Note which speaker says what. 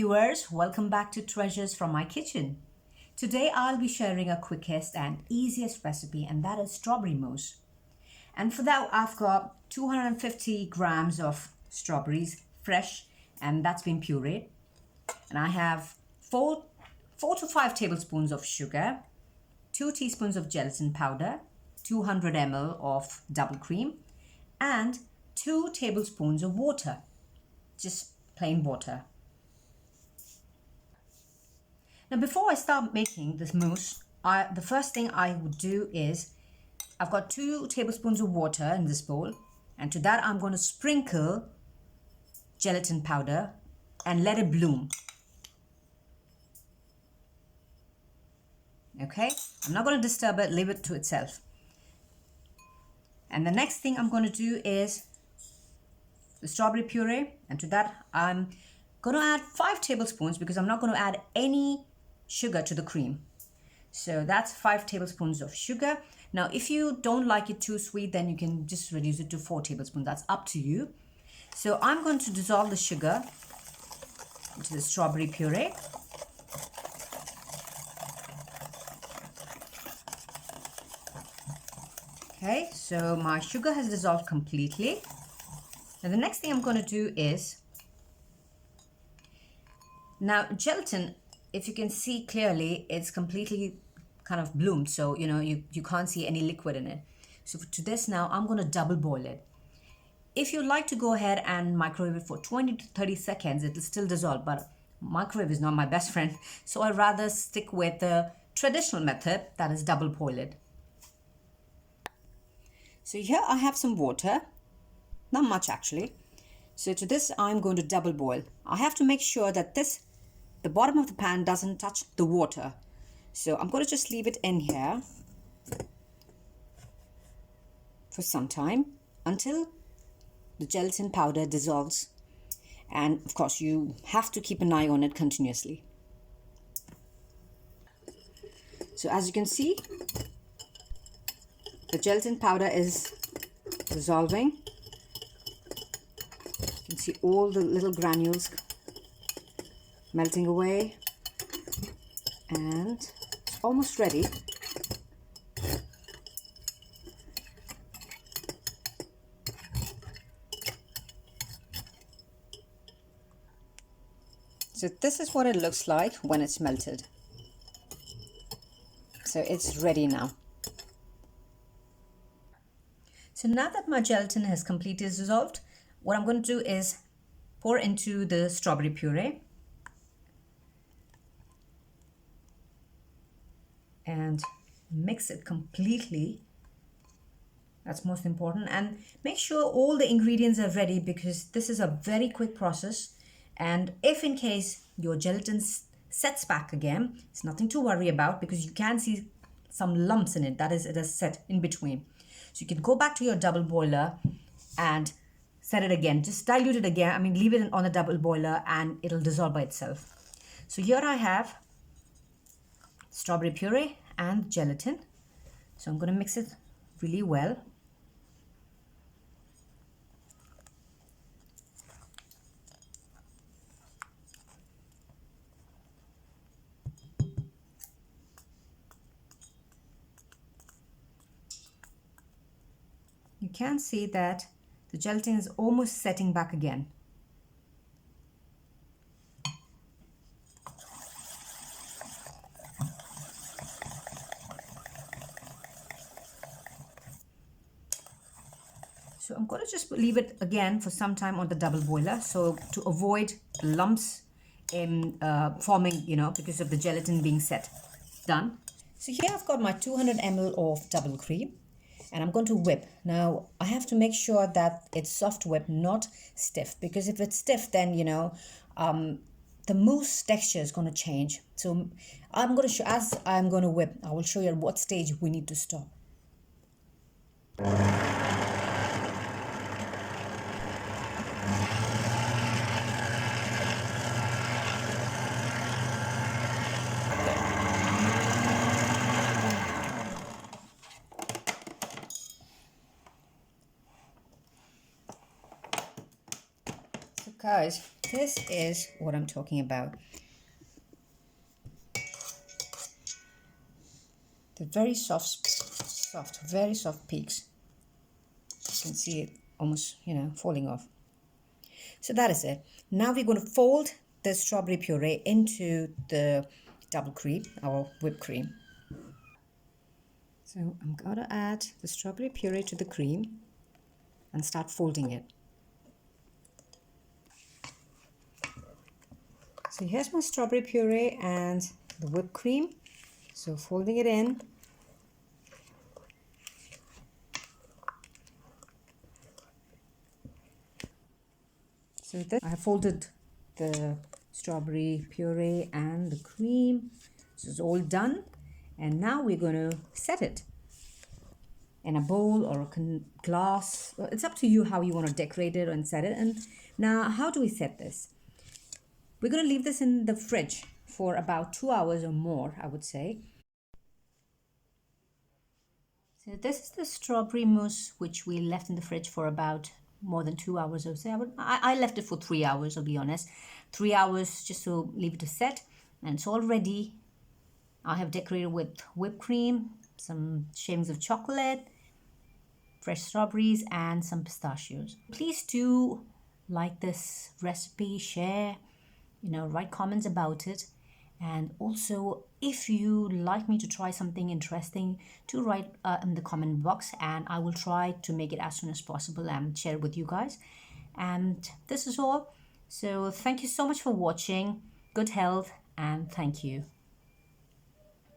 Speaker 1: viewers, welcome back to Treasures from My Kitchen. Today I'll be sharing a quickest and easiest recipe, and that is strawberry mousse. And for that I've got 250 grams of strawberries, fresh, and that's been pureed. And I have 4 to 5 tablespoons of sugar, 2 teaspoons of gelatin powder, 200 ml of double cream, and 2 tablespoons of water, just plain water. Now before I start making this mousse, the first thing I would do is, I've got 2 tablespoons of water in this bowl, and to that I'm going to sprinkle gelatin powder and let it bloom. Okay, I'm not going to disturb it, leave it to itself. And the next thing I'm going to do is the strawberry puree, and to that I'm going to add 5 tablespoons because I'm not going to add any sugar to the cream. So that's 5 tablespoons of sugar. Now if you don't like it too sweet, then you can just reduce it to 4 tablespoons. That's up to you. So I'm going to dissolve the sugar into the strawberry puree. Okay, so my sugar has dissolved completely. Now the next thing I'm going to do is, now gelatin, if you can see clearly, it's completely kind of bloomed, so you can't see any liquid in it. So to this now I'm going to double boil it. If you'd like to go ahead and microwave it for 20 to 30 seconds, it'll still dissolve, but microwave is not my best friend, so I'd rather stick with the traditional method, that is double boil it. So here I have some water, not much actually. So to this I'm going to double boil. I have to make sure that the bottom of the pan doesn't touch the water. So I'm going to just leave it in here for some time until the gelatin powder dissolves. And of course you have to keep an eye on it continuously. So as you can see, the gelatin powder is dissolving. You can see all the little granules melting away, and it's almost ready. So this is what it looks like when it's melted. So it's ready now. So now that my gelatin has completely dissolved, what I'm going to do is pour into the strawberry puree and mix it completely. That's most important. And make sure all the ingredients are ready, because this is a very quick process. And if in case your gelatin sets back again, it's nothing to worry about, because you can see some lumps in it. That is, it has set in between. So you can go back to your double boiler and set it again. Just dilute it again. Leave it on the double boiler and it'll dissolve by itself. So here I have strawberry puree and gelatin. So I'm going to mix it really well. You can see that the gelatin is almost setting back again. So I'm going to just leave it again for some time on the double boiler, so to avoid lumps in forming, because of the gelatin being set. Done. So here I've got my 200 ml of double cream, and I'm going to whip. Now I have to make sure that it's soft whip, not stiff, because if it's stiff, then the mousse texture is going to change. So I'm going to show, as I'm going to whip, I will show you at what stage we need to stop. Guys, This is what I'm talking about. The very very soft peaks. You can see it almost, falling off. So that is it. Now we're going to fold the strawberry puree into the double cream, our whipped cream. So I'm going to add the strawberry puree to the cream and start folding it. So here's my strawberry puree and the whipped cream. So folding it in. So I have folded the strawberry puree and the cream. So it's all done. And now we're going to set it in a bowl or a glass. It's up to you how you want to decorate it and set it. And now, how do we set this? We're going to leave this in the fridge for about 2 hours or more, I would say. So this is the strawberry mousse, which we left in the fridge for about more than 2 hours, I would say. I left it for 3 hours, I'll be honest. 3 hours just to leave it to set. And it's all ready. I have decorated with whipped cream, some shavings of chocolate, fresh strawberries, and some pistachios. Please do like this recipe, share, write comments about it. And also, if you like me to try something interesting, do write in the comment box, and I will try to make it as soon as possible and share it with you guys. And this is all. So thank you so much for watching. Good health, and thank you.